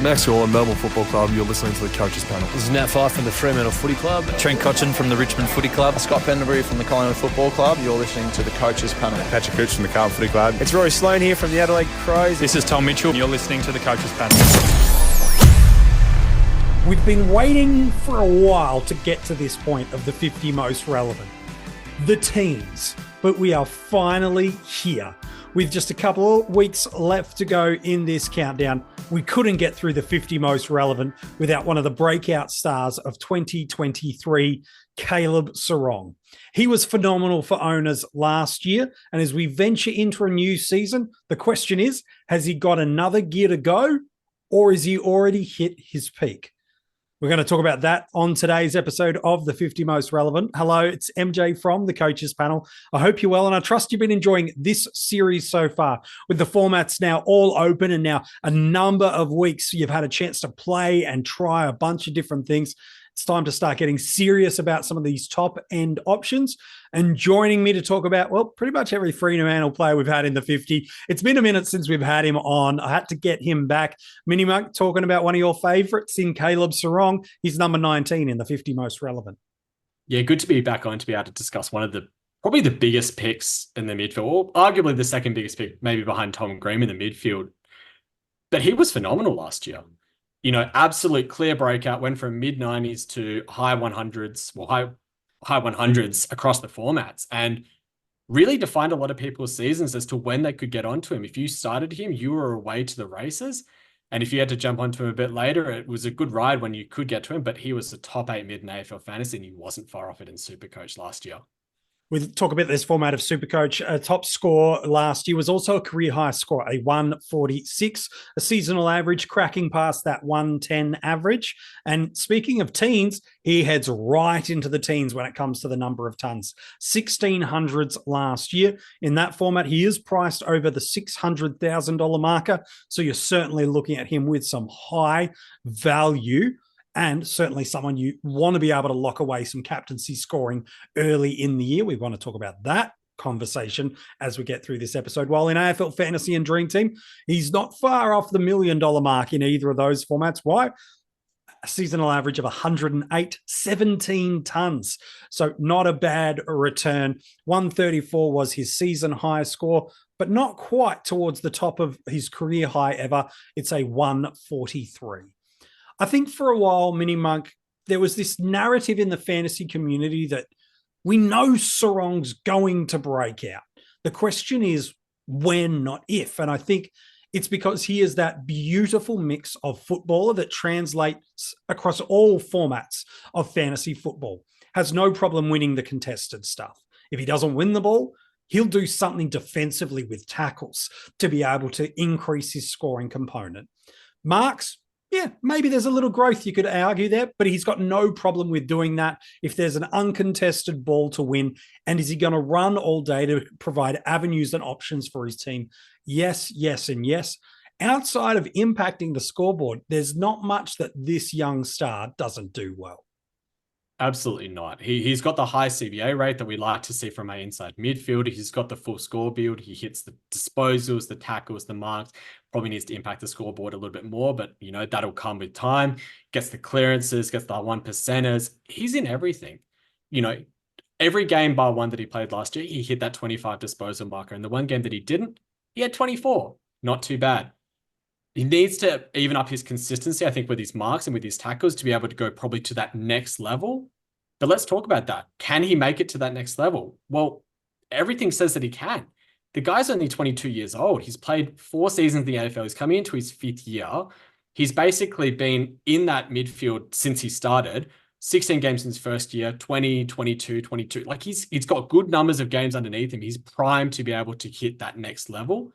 Max Orr, Melbourne Football Club. You're listening to the Coaches Panel. This is Nat Fyfe from the Fremantle Footy Club. Trent Cotchin from the Richmond Footy Club. Scott Pendlebury from the Collingwood Football Club. You're listening to the Coaches Panel. Patrick Cooch from the Carlton Footy Club. It's Rory Sloane here from the Adelaide Crows. This is Tom Mitchell. You're listening to the Coaches Panel. We've been waiting for a while to get to this point of the 50 most relevant. The teams. But we are finally here. With just a couple of weeks left to go in this countdown, we couldn't get through the 50 most relevant without one of the breakout stars of 2023, Caleb Serong. He was phenomenal for owners last year, and as we venture into a new season, the question is, has he got another gear to go, or is he already hit his peak? We're going to talk about that on today's episode of the 50 Most Relevant. Hello, it's MJ from the Coaches Panel. I hope you're well, and I trust you've been enjoying this series so far. With the formats now all open and now a number of weeks, you've had a chance to play and try a bunch of different things. It's time to start getting serious about some of these top-end options. And joining me to talk about, well, pretty much every Fremantle player we've had in the 50. It's been a minute since we've had him on. I had to get him back. Mini Monk talking about one of your favourites in Caleb Serong. He's number 19 in the 50 most relevant. Yeah, good to be back on to be able to discuss one of the probably the biggest picks in the midfield, or arguably the second biggest pick, maybe behind Tom Green in the midfield. But he was phenomenal last year. You know, absolute clear breakout, went from mid-90s to high 100s, well, high 100s across the formats, and really defined a lot of people's seasons as to when they could get onto him. If you started him, you were away to the races. And if you had to jump onto him a bit later, it was a good ride when you could get to him, but he was a top 8 mid in AFL Fantasy, and he wasn't far off it in SuperCoach last year. We'll talk about this format of SuperCoach. A top score last year was also a career high score, a 146, a seasonal average cracking past that 110 average. And speaking of teens, he heads right into the teens when it comes to the number of tons. 1600s last year. In that format, he is priced over the $600,000 marker. So you're certainly looking at him with some high value. And certainly someone you want to be able to lock away some captaincy scoring early in the year. We want to talk about that conversation as we get through this episode. While in AFL Fantasy and Dream Team, he's not far off the $1 million mark in either of those formats. Why? A seasonal average of 108, 17 tons. So not a bad return. 134 was his season high score, but not quite towards the top of his career high ever. It's a 143. I think for a while, Mini Monk, there was this narrative in the fantasy community that we know Serong's going to break out. The question is when, not if. And I think it's because he is that beautiful mix of footballer that translates across all formats of fantasy football. Has no problem winning the contested stuff. If he doesn't win the ball, he'll do something defensively with tackles to be able to increase his scoring component. Marks, yeah, maybe there's a little growth you could argue there, but he's got no problem with doing that if there's an uncontested ball to win. And is he going to run all day to provide avenues and options for his team? Yes, yes, and yes. Outside of impacting the scoreboard, there's not much that this young star doesn't do well. Absolutely not. He's got the high CVA rate that we like to see from our inside midfielder. He's got the full score build. He hits the disposals, the tackles, the marks. Probably needs to impact the scoreboard a little bit more, but you know, that'll come with time. Gets the clearances, gets the 1%ers. He's in everything. You know, every game bar one that he played last year, he hit that 25 disposal marker. And the one game that he didn't, he had 24. Not too bad. He needs to even up his consistency, I think, with his marks and with his tackles to be able to go probably to that next level. But let's talk about that. Can he make it to that next level? Well, everything says that he can. The guy's only 22 years old. He's played 4 seasons in the AFL. He's coming into his 5th year. He's basically been in that midfield since he started. 16 games in his first year, 20, 22, 22. Like he's got good numbers of games underneath him. He's primed to be able to hit that next level.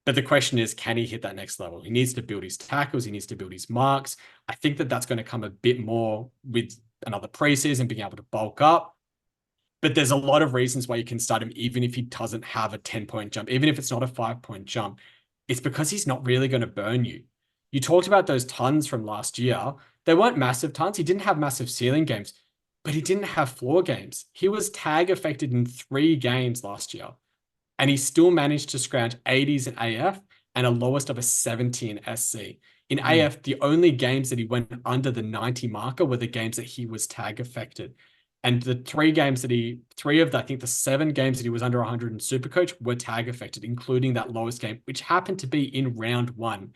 But the question is, can he hit that next level? He needs to build his tackles. He needs to build his marks. I think that that's going to come a bit more with another preseason, being able to bulk up. But there's a lot of reasons why you can start him, even if he doesn't have a 10-point jump, even if it's not a 5-point jump. It's because he's not really going to burn you. You talked about those tons from last year. They weren't massive tons. He didn't have massive ceiling games, but he didn't have floor games. He was tag affected in 3 games last year. And he still managed to scrounge 80s in AF and a lowest of a 70 in SC. In AF, the only games that he went under the 90 marker were the games that he was tag affected. And the I think the 7 games that he was under 100 in SuperCoach were tag affected, including that lowest game, which happened to be in round 1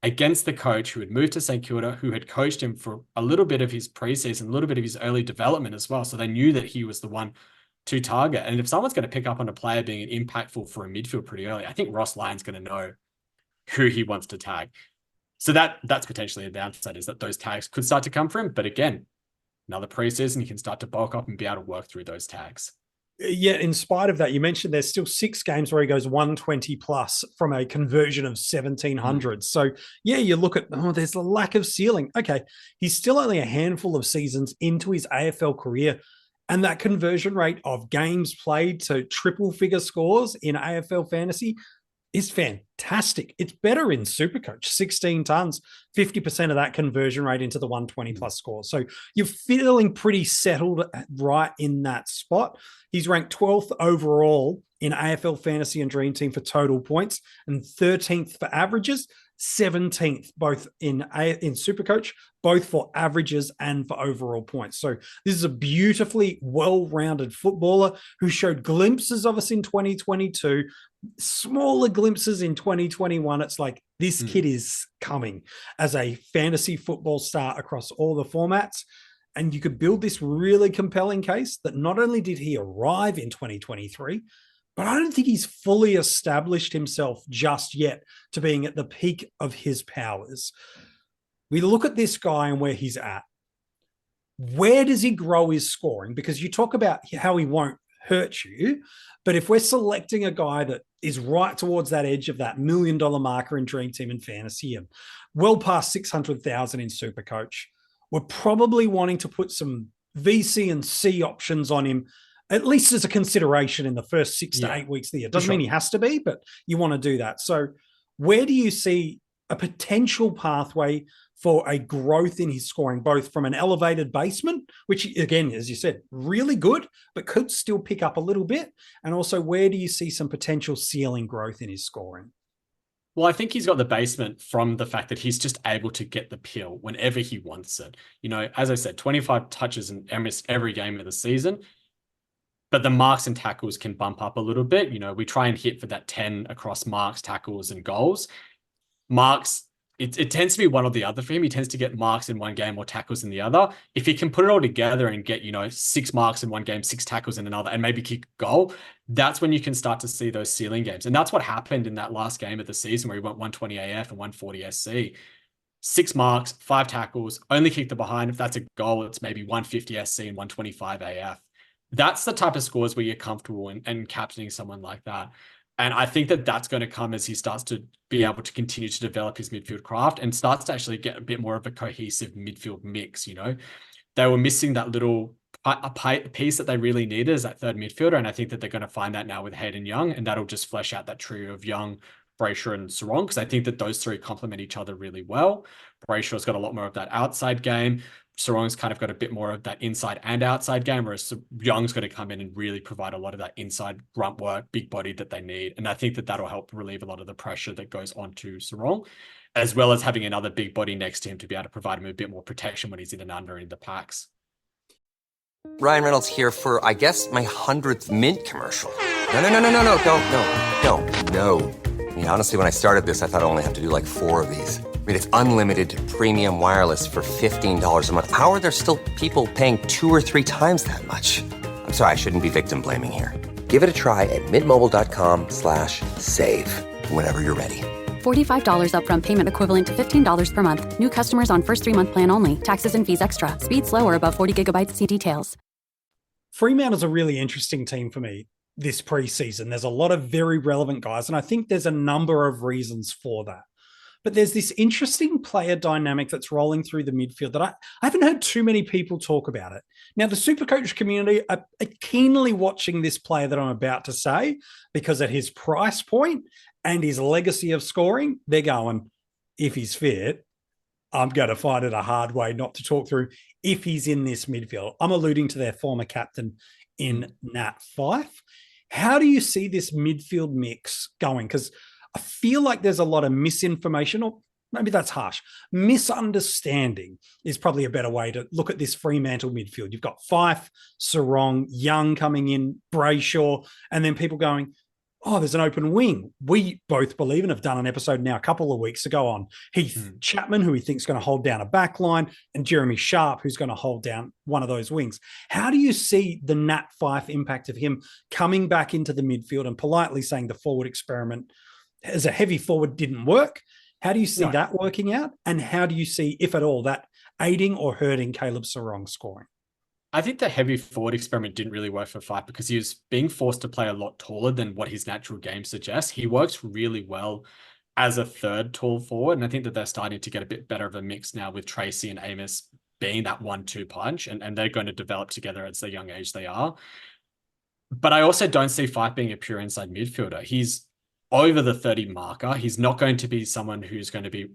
against the coach who had moved to St Kilda, who had coached him for a little bit of his preseason, a little bit of his early development as well. So they knew that he was the one to target. And if someone's going to pick up on a player being impactful for a midfield pretty early, I think Ross Lyon's going to know who he wants to tag. So that's potentially a downside, is that those tags could start to come for him. But again, another preseason, he can start to bulk up and be able to work through those tags. Yeah, in spite of that, you mentioned there's still 6 games where he goes 120 plus from a conversion of 1700. So yeah, you look at, there's a lack of ceiling. Okay, he's still only a handful of seasons into his AFL career, and that conversion rate of games played to triple figure scores in AFL fantasy is fantastic. It's better in SuperCoach, 16 tons, 50% of that conversion rate into the 120 plus score. So you're feeling pretty settled right in that spot. He's ranked 12th overall in AFL Fantasy and Dream Team for total points and 13th for averages, 17th both in SuperCoach, both for averages and for overall points. So this is a beautifully well-rounded footballer who showed glimpses of us in 2022, smaller glimpses in 2021. It's like this kid is coming as a fantasy football star across all the formats. And you could build this really compelling case that not only did he arrive in 2023, but I don't think he's fully established himself just yet to being at the peak of his powers. We look at this guy and where he's at. Where does he grow his scoring? Because you talk about how he won't hurt you, but if we're selecting a guy that is right towards that edge of that $1 million marker in Dream Team and Fantasy and well past 600,000 in SuperCoach, we're probably wanting to put some VC and C options on him, at least as a consideration in the first 6 to 8 weeks of the year. Doesn't mean he has to be, but you want to do that. So where do you see a potential pathway for a growth in his scoring, both from an elevated basement, which again, as you said, really good, but could still pick up a little bit? And also, where do you see some potential ceiling growth in his scoring? Well, I think he's got the basement from the fact that he's just able to get the pill whenever he wants it. You know, as I said, 25 touches in almost every game of the season, but the marks and tackles can bump up a little bit. You know, we try and hit for that 10 across marks, tackles, and goals. Marks, it tends to be one or the other for him. He tends to get marks in one game or tackles in the other. If he can put it all together and get, 6 marks in one game, 6 tackles in another, and maybe kick a goal, that's when you can start to see those ceiling games. And that's what happened in that last game of the season where he went 120 AF and 140 SC. 6 marks, 5 tackles, only kick the behind. If that's a goal, it's maybe 150 SC and 125 AF. That's the type of scores where you're comfortable in captaining someone like that. And I think that that's going to come as he starts to be able to continue to develop his midfield craft and starts to actually get a bit more of a cohesive midfield mix. They were missing that little piece that they really needed as that third midfielder. And I think that they're going to find that now with Hayden Young, and that'll just flesh out that trio of Young, Brayshaw, and Serong, because I think that those 3 complement each other really well. Brayshaw's got a lot more of that outside game. Serong's kind of got a bit more of that inside and outside game, whereas Young's got to come in and really provide a lot of that inside grunt work, big body that they need. And I think that that'll help relieve a lot of the pressure that goes onto Serong, as well as having another big body next to him to be able to provide him a bit more protection when he's in and under in the packs. Ryan Reynolds here for, I guess, my 100th Mint commercial. No, don't. I mean, honestly, when I started this, I thought I only have to do like 4 of these. I mean, it's unlimited premium wireless for $15 a month. How are there still people paying 2 or 3 times that much? I'm sorry, I shouldn't be victim blaming here. Give it a try at mintmobile.com/save. Whenever you're ready. $45 upfront payment equivalent to $15 per month. New customers on first 3-month plan only. Taxes and fees extra. Speed slower above 40 gigabytes. See details. Fremantle's a really interesting team for me this preseason. There's a lot of very relevant guys, and I think there's a number of reasons for that. But there's this interesting player dynamic that's rolling through the midfield that I haven't heard too many people talk about it. Now, the SuperCoach community are keenly watching this player that I'm about to say, because at his price point and his legacy of scoring, they're going, if he's fit, I'm going to find it a hard way not to talk through if he's in this midfield. I'm alluding to their former captain in Nat Fyfe. How do you see this midfield mix going? Because I feel like there's a lot of misinformation, or maybe that's harsh. Misunderstanding is probably a better way to look at this Fremantle midfield. You've got Fyfe, Serong, Young coming in, Brayshaw, and then people going, oh, there's an open wing. We both believe and have done an episode now a couple of weeks ago on Heath Chapman, who we think is going to hold down a back line, and Jeremy Sharp, who's going to hold down one of those wings. How do you see the Nat Fyfe impact of him coming back into the midfield and politely saying the forward experiment as a heavy forward didn't work? How do you see that working out? And how do you see, if at all, that aiding or hurting Caleb Serong scoring? I think the heavy forward experiment didn't really work for Fyfe because he was being forced to play a lot taller than what his natural game suggests. He works really well as a third tall forward, and I think that they're starting to get a bit better of a mix now with Tracy and Amos being that 1-2 punch, and they're going to develop together at the young age they are. But I also don't see Fyfe being a pure inside midfielder. He's over the 30 marker. He's not going to be someone who's going to be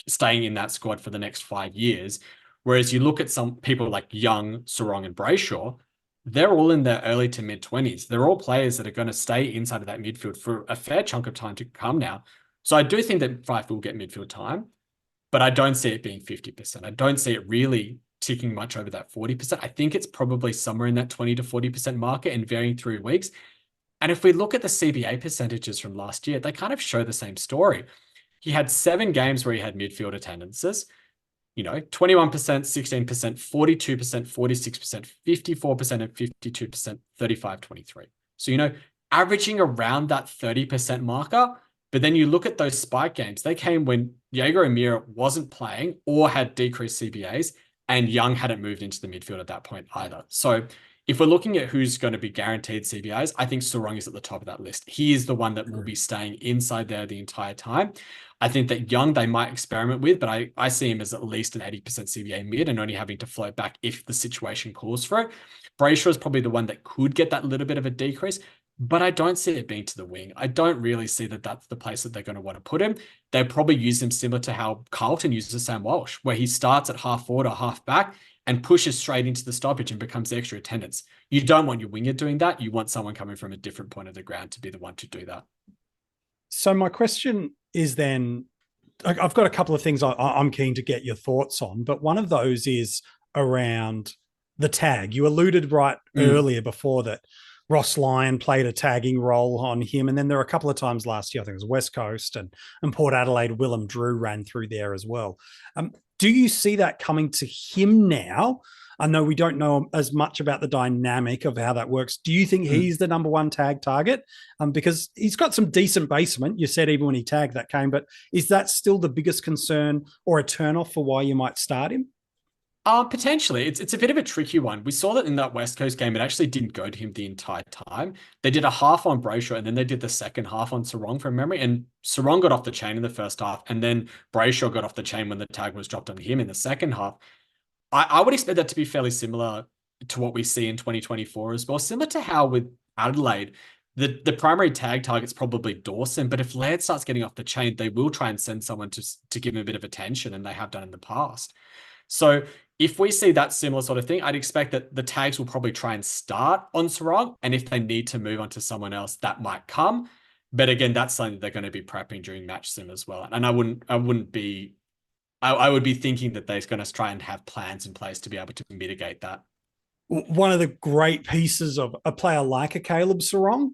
staying in that squad for the next 5 years. Whereas you look at some people like Young, Serong, and Brayshaw, they're all in their early to mid-20s. They're all players that are going to stay inside of that midfield for a fair chunk of time to come now. So I do think that Fyfe will get midfield time, but I don't see it being 50%. I don't see it really ticking much over that 40%. I think it's probably somewhere in that 20 to 40% market and varying through weeks. And if we look at the CBA percentages from last year, they kind of show the same story. He had 7 games where he had midfield attendances. 21%, 16%, 42%, 46%, 54%, and 52%, 35-23. So, averaging around that 30% marker. But then you look at those spike games, they came when Jaeger O'Meara wasn't playing or had decreased CBAs, and Young hadn't moved into the midfield at that point either. So if we're looking at who's going to be guaranteed CBAs, I think Serong is at the top of that list. He is the one that will be staying inside there the entire time. I think that Young, they might experiment with, but I see him as at least an 80% CBA mid and only having to float back if the situation calls for it. Brayshaw is probably the one that could get that little bit of a decrease, but I don't see it being to the wing. I don't really see that that's the place that they're going to want to put him. They'll probably use him similar to how Carlton uses Sam Walsh, where he starts at half forward or half back and pushes straight into the stoppage and becomes the extra attendance. You don't want your winger doing that. You want someone coming from a different point of the ground to be the one to do that. So my question is then, I've got a couple of things I'm keen to get your thoughts on, but one of those is around the tag. You alluded earlier before that Ross Lyon played a tagging role on him. And then there were a couple of times last year, I think it was West Coast and Port Adelaide, Willem Drew ran through there as well. Do you see that coming to him now? I know we don't know as much about the dynamic of how that works. Do you think he's the number one tag target? Because he's got some decent basement. You said even when he tagged that came, but is that still the biggest concern or a turnoff for why you might start him? Potentially. It's a bit of a tricky one. We saw that in that West Coast game, it actually didn't go to him the entire time. They did a half on Brayshaw and then they did the second half on Serong from memory. And Serong got off the chain in the first half and then Brayshaw got off the chain when the tag was dropped on him in the second half. I would expect that to be fairly similar to what we see in 2024 as well. Similar to how with Adelaide, the primary tag target's probably Dawson, but if Laird starts getting off the chain, they will try and send someone to give him a bit of attention, and they have done in the past. So if we see that similar sort of thing, I'd expect that the tags will probably try and start on Serong, and if they need to move on to someone else, that might come. But again, that's something they're going to be prepping during match sim as well. And I would be thinking that they're going to try and have plans in place to be able to mitigate that. One of the great pieces of a player like a Caleb Serong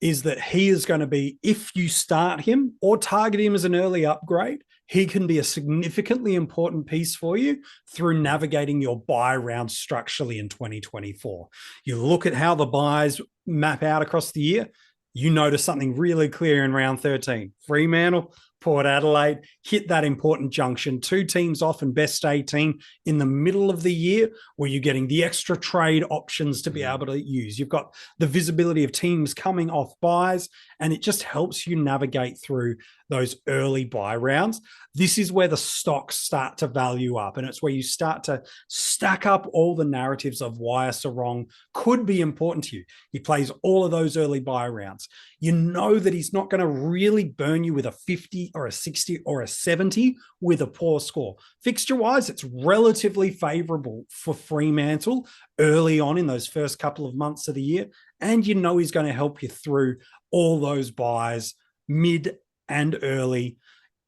is that he is going to be, if you start him or target him as an early upgrade, he can be a significantly important piece for you through navigating your buy round structurally in 2024. You look at how the buys map out across the year, you notice something really clear in round 13. Fremantle, Port Adelaide hit that important junction. 2 teams off and best 18 in the middle of the year where you're getting the extra trade options to be able to use. You've got the visibility of teams coming off buys, and it just helps you navigate through those early buy rounds. This is where the stocks start to value up, and it's where you start to stack up all the narratives of why a Serong could be important to you. He plays all of those early buy rounds. You know that he's not going to really burn you with a 50 or a 60 or a 70 with a poor score. Fixture-wise, it's relatively favorable for Fremantle early on in those first couple of months of the year, and you know he's going to help you through all those buys mid and early.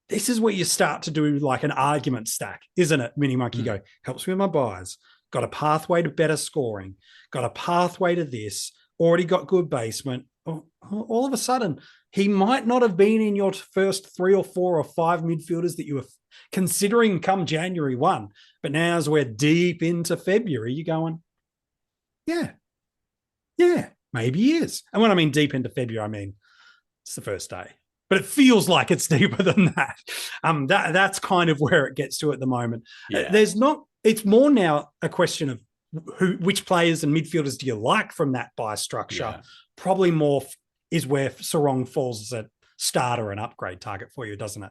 This is where you start to do like an argument stack, isn't it, Mini Monk? You go, helps me with my buys, got a pathway to better scoring, got a pathway to this, already got good basement. All of a sudden, he might not have been in your first 3 or 4 or 5 midfielders that you were considering come January 1. But now as we're deep into February, you're going, yeah, maybe he is. And when I mean deep into February, I mean it's the first day. But it feels like it's deeper than that. That's kind of where it gets to at the moment. Yeah. It's more now a question of which players and midfielders do you like from that buy structure? Yeah. Probably more is where Serong falls as a starter and upgrade target for you, doesn't it?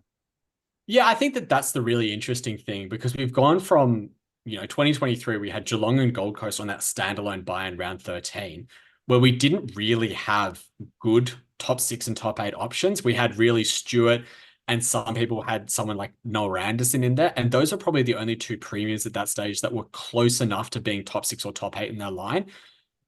Yeah, I think that's the really interesting thing, because we've gone from, 2023, we had Geelong and Gold Coast on that standalone buy in round 13, where we didn't really have good top 6 and top 8 options. We had really Stewart, and some people had someone like Noah Anderson in there. And those are probably the only 2 premiums at that stage that were close enough to being top 6 or top 8 in their line.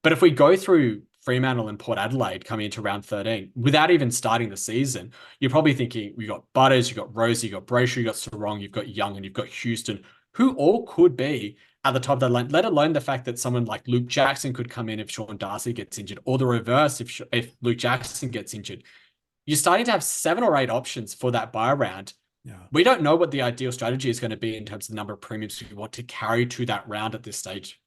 But if we go through Fremantle and Port Adelaide coming into round 13, without even starting the season, you're probably thinking, you got Butters, you got Rosie, you got Brayshaw, you got Serong, you've got Young, and you've got Houston, who all could be at the top of that line, let alone the fact that someone like Luke Jackson could come in if Sean Darcy gets injured, or the reverse if Luke Jackson gets injured. You're starting to have 7 or 8 options for that buy round. Yeah. We don't know what the ideal strategy is going to be in terms of the number of premiums we want to carry to that round at this stage.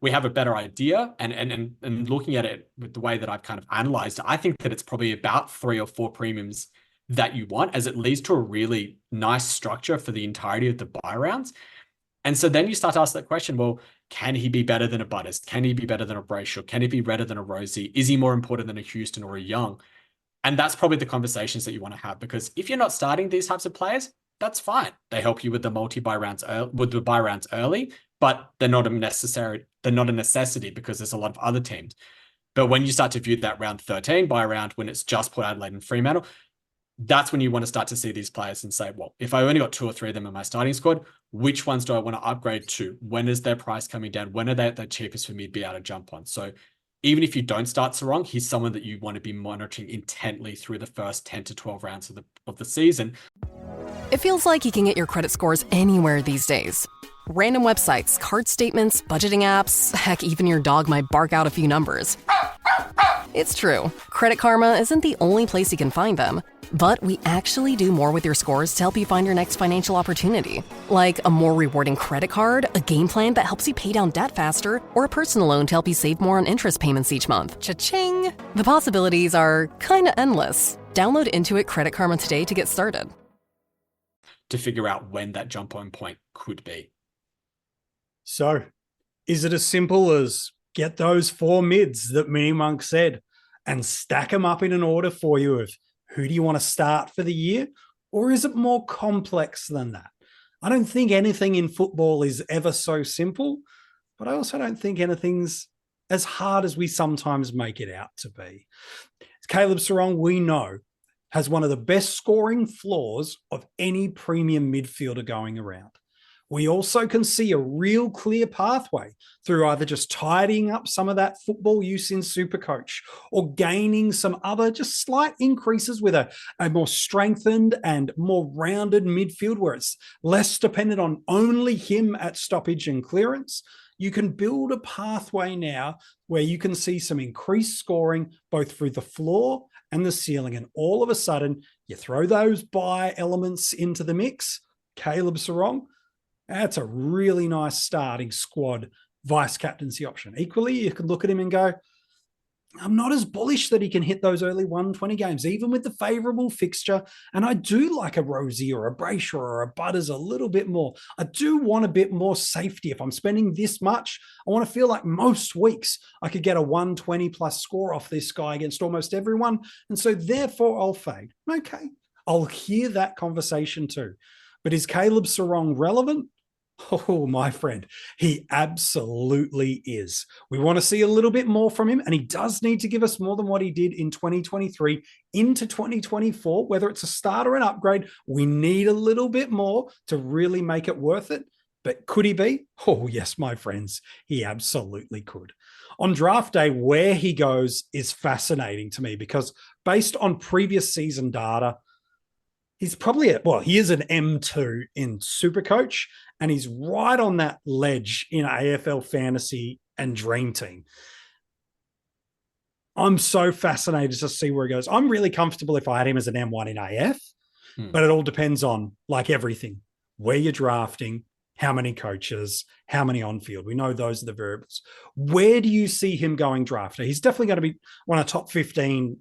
We have a better idea, and looking at it with the way that I've kind of analyzed it, I think that it's probably about 3 or 4 premiums that you want, as it leads to a really nice structure for the entirety of the buy rounds. And so then you start to ask that question, well, can he be better than a Butters? Can he be better than a Brayshaw? Can he be better than a Rosie? Is he more important than a Houston or a Young? And that's probably the conversations that you want to have, because if you're not starting these types of players, that's fine. They help you with the buy rounds early, but they're not a necessity because there's a lot of other teams. But when you start to view that round 13 buy round, when it's just Port Adelaide and Fremantle, that's when you want to start to see these players and say, well, if I only got 2 or 3 of them in my starting squad, which ones do I want to upgrade to? When is their price coming down? When are they at the cheapest for me to be able to jump on? So even if you don't start Serong, he's someone that you want to be monitoring intently through the first 10 to 12 rounds of the season. It feels like you can get your credit scores anywhere these days. Random websites, card statements, budgeting apps, heck, even your dog might bark out a few numbers. It's true. Credit Karma isn't the only place you can find them. But we actually do more with your scores to help you find your next financial opportunity. Like a more rewarding credit card, a game plan that helps you pay down debt faster, or a personal loan to help you save more on interest payments each month. Cha-ching! The possibilities are kinda endless. Download Intuit Credit Karma today to get started. To figure out when that jump on point could be. So, is it as simple as get those 4 mids that Mini Monk said and stack them up in an order for you of who do you want to start for the year? Or is it more complex than that? I don't think anything in football is ever so simple, but I also don't think anything's as hard as we sometimes make it out to be. Caleb Serong, we know, has one of the best scoring floors of any premium midfielder going around. We also can see a real clear pathway through either just tidying up some of that football use in SuperCoach or gaining some other just slight increases with a more strengthened and more rounded midfield where it's less dependent on only him at stoppage and clearance. You can build a pathway now where you can see some increased scoring both through the floor and the ceiling. And all of a sudden, you throw those buy elements into the mix. Caleb Serong, that's a really nice starting squad vice captaincy option. Equally, you can look at him and go, I'm not as bullish that he can hit those early 120 games, even with the favorable fixture. And I do like a Rosie or a Brayshaw or a Butters a little bit more. I do want a bit more safety. If I'm spending this much, I want to feel like most weeks I could get a 120 plus score off this guy against almost everyone. And so therefore I'll fade. Okay, I'll hear that conversation too. But is Caleb Serong relevant? Oh, my friend, he absolutely is. We want to see a little bit more from him, and he does need to give us more than what he did in 2023 into 2024, whether it's a start or an upgrade. We need a little bit more to really make it worth it. But could he be? Oh, yes, my friends, he absolutely could. On draft day, where he goes is fascinating to me because based on previous season data, He's probably he is an M2 in SuperCoach, and he's right on that ledge in AFL Fantasy and Dream Team. I'm so fascinated to see where he goes. I'm really comfortable if I had him as an M1 in AF, but it all depends on, like everything, where you're drafting, how many coaches, how many on field. We know those are the variables. Where do you see him going drafter? He's definitely going to be one of top 15,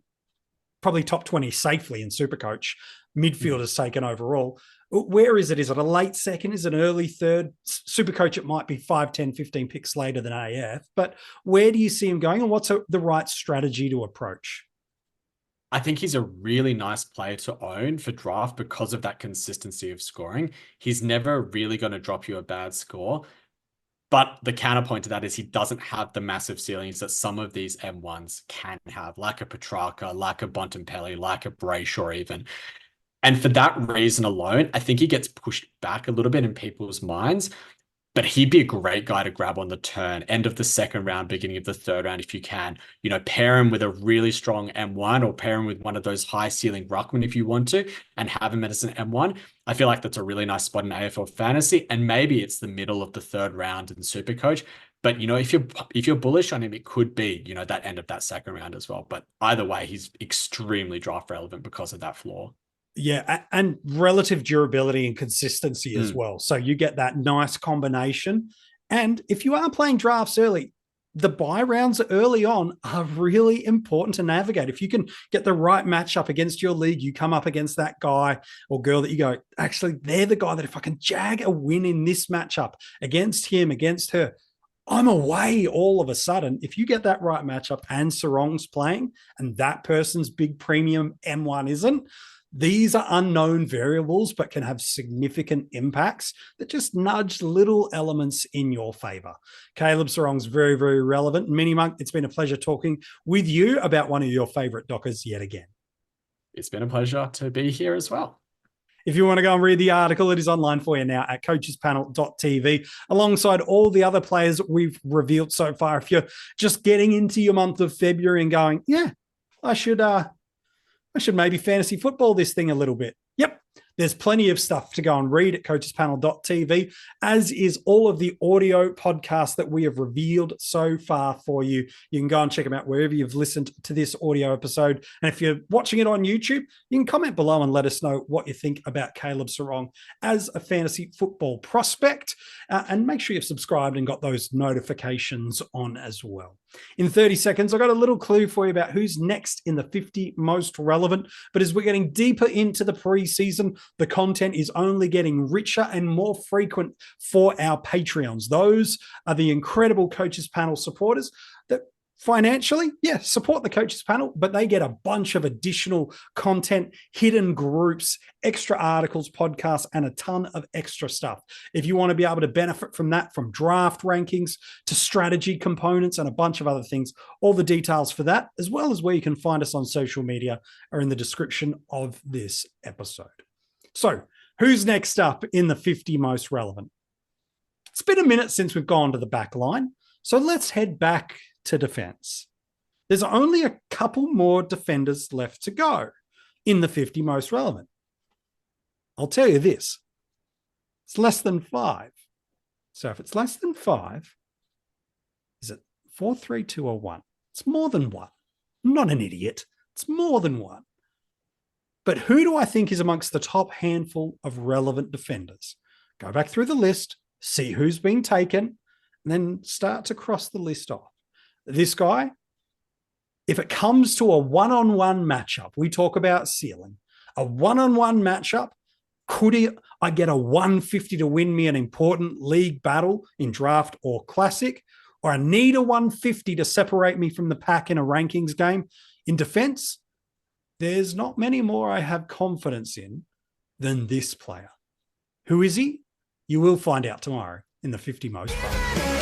probably top 20 safely in SuperCoach. Midfielders taken overall. Where is it? Is it a late second? Is it an early third? SuperCoach, it might be 5, 10, 15 picks later than AF. But where do you see him going, and what's the right strategy to approach? I think he's a really nice player to own for draft because of that consistency of scoring. He's never really going to drop you a bad score. But the counterpoint to that is he doesn't have the massive ceilings that some of these M1s can have, like a Petrarca, like a Bontempelli, like a Brayshaw even. And for that reason alone, I think he gets pushed back a little bit in people's minds, but he'd be a great guy to grab on the turn, end of the second round, beginning of the third round, if you can. You know, pair him with a really strong M1 or pair him with one of those high ceiling ruckman if you want to, and have him as an M1. I feel like that's a really nice spot in AFL Fantasy, and maybe it's the middle of the third round in SuperCoach. But, you know, if you're bullish on him, it could be, you know, that end of that second round as well. But either way, he's extremely draft relevant because of that flaw. Yeah, and relative durability and consistency as well. So you get that nice combination. And if you are playing drafts early, the buy rounds early on are really important to navigate. If you can get the right matchup against your league, you come up against that guy or girl that you go, actually, they're the guy that if I can jag a win in this matchup against him, against her, I'm away all of a sudden. If you get that right matchup and Serong's playing and that person's big premium M1 isn't, these are unknown variables, but can have significant impacts that just nudge little elements in your favor. Caleb Serong's very, very relevant. Mini Monk, it's been a pleasure talking with you about one of your favorite Dockers yet again. It's been a pleasure to be here as well. If you want to go and read the article, it is online for you now at coachespanel.tv, alongside all the other players we've revealed so far. If you're just getting into your month of February and going, yeah, I should maybe fantasy football this thing a little bit. Yep. There's plenty of stuff to go and read at coachespanel.tv, as is all of the audio podcasts that we have revealed so far for you. You can go and check them out wherever you've listened to this audio episode. And if you're watching it on YouTube, you can comment below and let us know what you think about Caleb Serong as a fantasy football prospect. And make sure you've subscribed and got those notifications on as well. In 30 seconds, I got a little clue for you about who's next in the 50 most relevant. But as we're getting deeper into the preseason, the content is only getting richer and more frequent for our Patreons. Those are the incredible Coaches Panel supporters that financially, support the Coaches Panel, but they get a bunch of additional content, hidden groups, extra articles, podcasts, and a ton of extra stuff. If you want to be able to benefit from that, from draft rankings to strategy components and a bunch of other things, all the details for that, as well as where you can find us on social media, are in the description of this episode. So, who's next up in the 50 most relevant? It's been a minute since we've gone to the back line, so let's head back to defense. There's only a couple more defenders left to go in the 50 most relevant. I'll tell you this, it's less than 5. So if it's less than 5, is it 4, 3, 2, or 1? It's more than 1. I'm not an idiot. It's more than 1. But who do I think is amongst the top handful of relevant defenders? Go back through the list, see who's been taken, and then start to cross the list off. This guy, if it comes to a one-on-one matchup, we talk about ceiling. A one-on-one matchup, could I get a 150 to win me an important league battle in draft or classic? Or I need a 150 to separate me from the pack in a rankings game? In defense, there's not many more I have confidence in than this player. Who is he? You will find out tomorrow in the 50 most relevant.